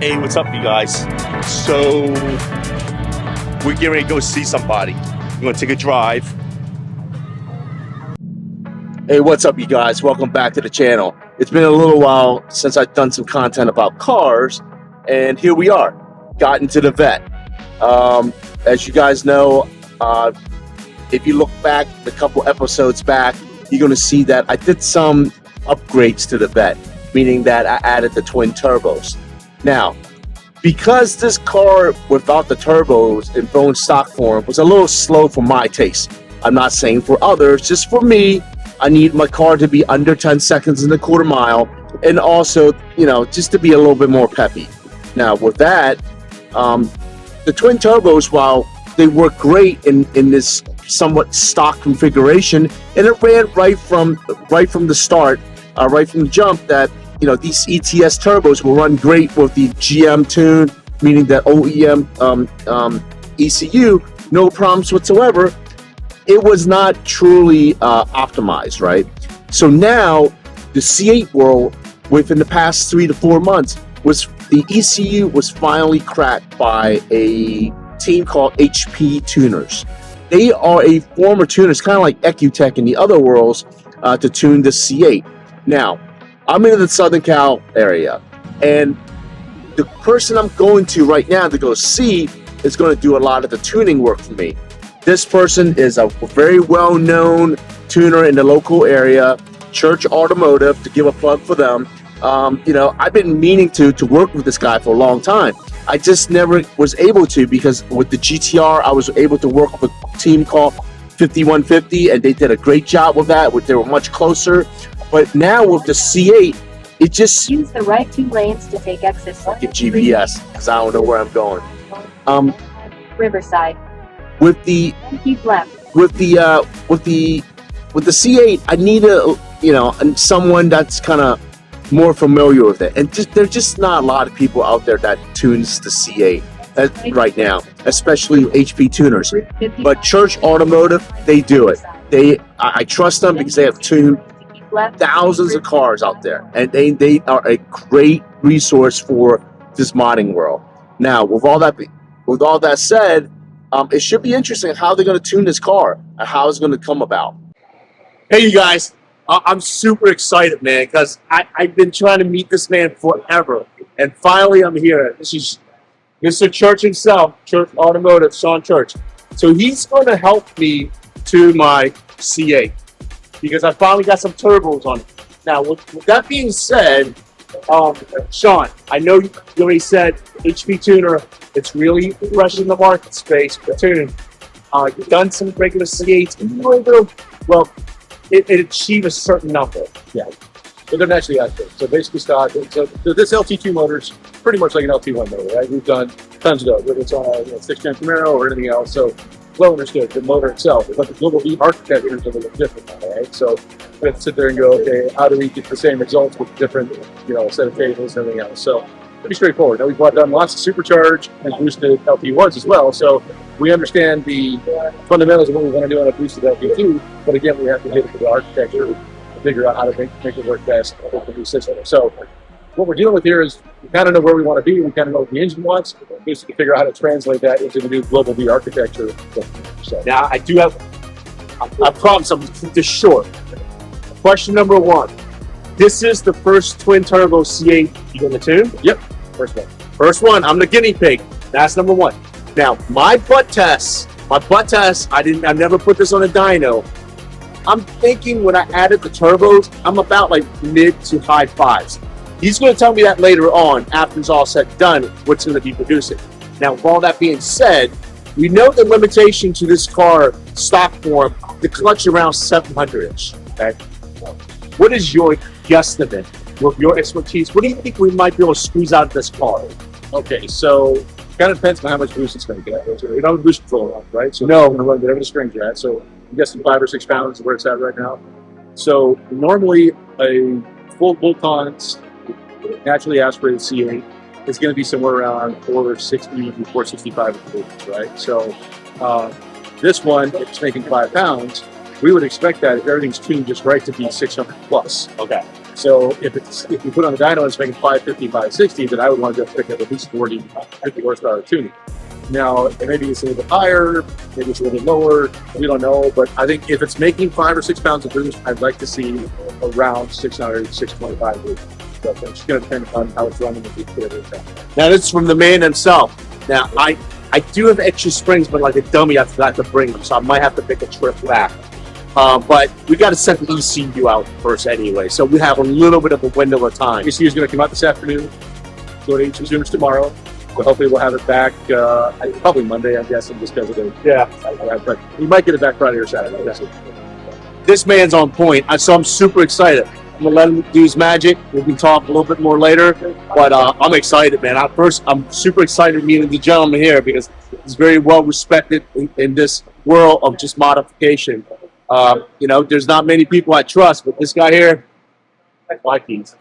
Hey, what's up, you guys? So, we're getting ready to go see somebody. We're going to take a drive. Hey, what's up, you guys? Welcome back to the channel. It's been a little while since I've done some content about cars, and here we are, got into the vet. As you guys know, if you look back a couple episodes back, you're going to see that I did some upgrades to the vet, meaning that I added the twin turbos. Now, because this car without the turbos in bone stock form was a little slow for my taste. I'm not saying for others, just for me, I need my car to be under 10 seconds in the quarter mile, and also, you know, just to be a little bit more peppy. Now, with that, the twin turbos, while they work great in this somewhat stock configuration, and it ran right from the start, right from the jump, that you know these ETS turbos will run great with the GM tune, meaning that OEM ECU, no problems whatsoever. It was not truly optimized, right? So now the C8 world, within the past 3 to 4 months, the ECU was finally cracked by a team called HP Tuners. They are a former tuner, it's kind of like EcuTech in the other worlds, to tune the C8. Now, I'm in the Southern Cal area, and the person I'm going to right now to go see is going to do a lot of the tuning work for me. This person is a very well-known tuner in the local area, Church Automotive, to give a plug for them. You know, I've been meaning to work with this guy for a long time. I just never was able to, because with the GTR, I was able to work with a team called 5150, and they did a great job with that. They were much closer. But now with the C8, it just use the right 2 lanes to take exit. Get GPS, because I don't know where I'm going. Riverside. With the Keep left. with the C8, I need someone that's kind of more familiar with it, and there's just not a lot of people out there that tunes the C8 right now, especially HP tuners. But Church Automotive, they do it. I trust them because they have tuned thousands of cars out there, and they are a great resource for this modding world. Now, with all that said, it should be interesting how they're going to tune this car and how it's going to come about. Hey, you guys, I'm super excited, man, because I've been trying to meet this man forever, and finally I'm here. This is Mr. Church himself, Church Automotive, Shawn Church. So he's going to help me tune my C8, because I finally got some turbos on it. Now, with that being said, Shawn, I know you already said HP tuner, it's really fresh in the market space for tuning. You've done some regular C8s, and you were able to, well, it achieved a certain number. Yeah, but they're naturally aspirated. So basically stock. So this LT2 motor is pretty much like an LT1 motor, right? We've done tons of those, whether it's on a 6-gen Camaro or anything else. So well understood, the motor itself, but the global V architecture is a little different now, right? So we have to sit there and go, okay, how do we get the same results with different, set of cables and everything else? So pretty straightforward. Now we've done lots of supercharged and boosted LT1s as well. So we understand the fundamentals of what we want to do on a boosted LT2, but again, we have to hit it with the architecture to figure out how to make it work best with the new system. So what we're dealing with here is we kind of know where we want to be, we kind of know what the engine wants, we just figure out how to translate that into the new global V architecture. So now, I promise I'm keep this short. Question number 1. This is the first twin turbo C8 you're going to tune? Yep, first one. First one, I'm the guinea pig. That's number 1. Now, my butt test, I never put this on a dyno. I'm thinking when I added the turbos, I'm about like mid to high 5s. He's going to tell me that later on, after it's all said and done, what's going to be producing. Now, with all that being said, we know the limitation to this car stock form, the clutch around 700-ish. Okay, what is your guesstimate with your expertise? What do you think we might be able to squeeze out of this car? Okay, so kind of depends on how much boost it's going to get. So you don't have boost control on, right? So No. we're going to run whatever the strings are at. So I'm guessing 5 or 6 pounds is where it's at right now. So normally a full bolt-ons naturally aspirated C8 is going to be somewhere around 460 to 465 degrees, right? So this one, if it's making 5 pounds, we would expect that if everything's tuned just right to be 600 plus. Okay. So if you put on a dyno and it's making 550, 560, then I would want to just pick up at least 40, 50 horsepower tuning. Now, maybe it's a little bit higher, maybe it's a little bit lower, we don't know, but I think if it's making 5 or 6 pounds of boost, I'd like to see around 600, 625 boost. So it's just going to depend on how it's running with the Now this is from the man himself. Now I do have extra springs, but like a dummy, I forgot to bring them, so I might have to pick a trip back. But we got to set the ECU out first anyway, so we have a little bit of a window of time. ECU is going to come out this afternoon, go to each consumers tomorrow. So hopefully we'll have it back probably Monday, I'm guessing, just because of the but we might get it back Friday or Saturday. This man's on point, so I'm super excited. I'm gonna let him do his magic. We can talk a little bit more later, but I'm excited, man. I'm super excited meeting the gentleman here because he's very well respected in this world of just modification. You know, there's not many people I trust, but this guy here, I like these.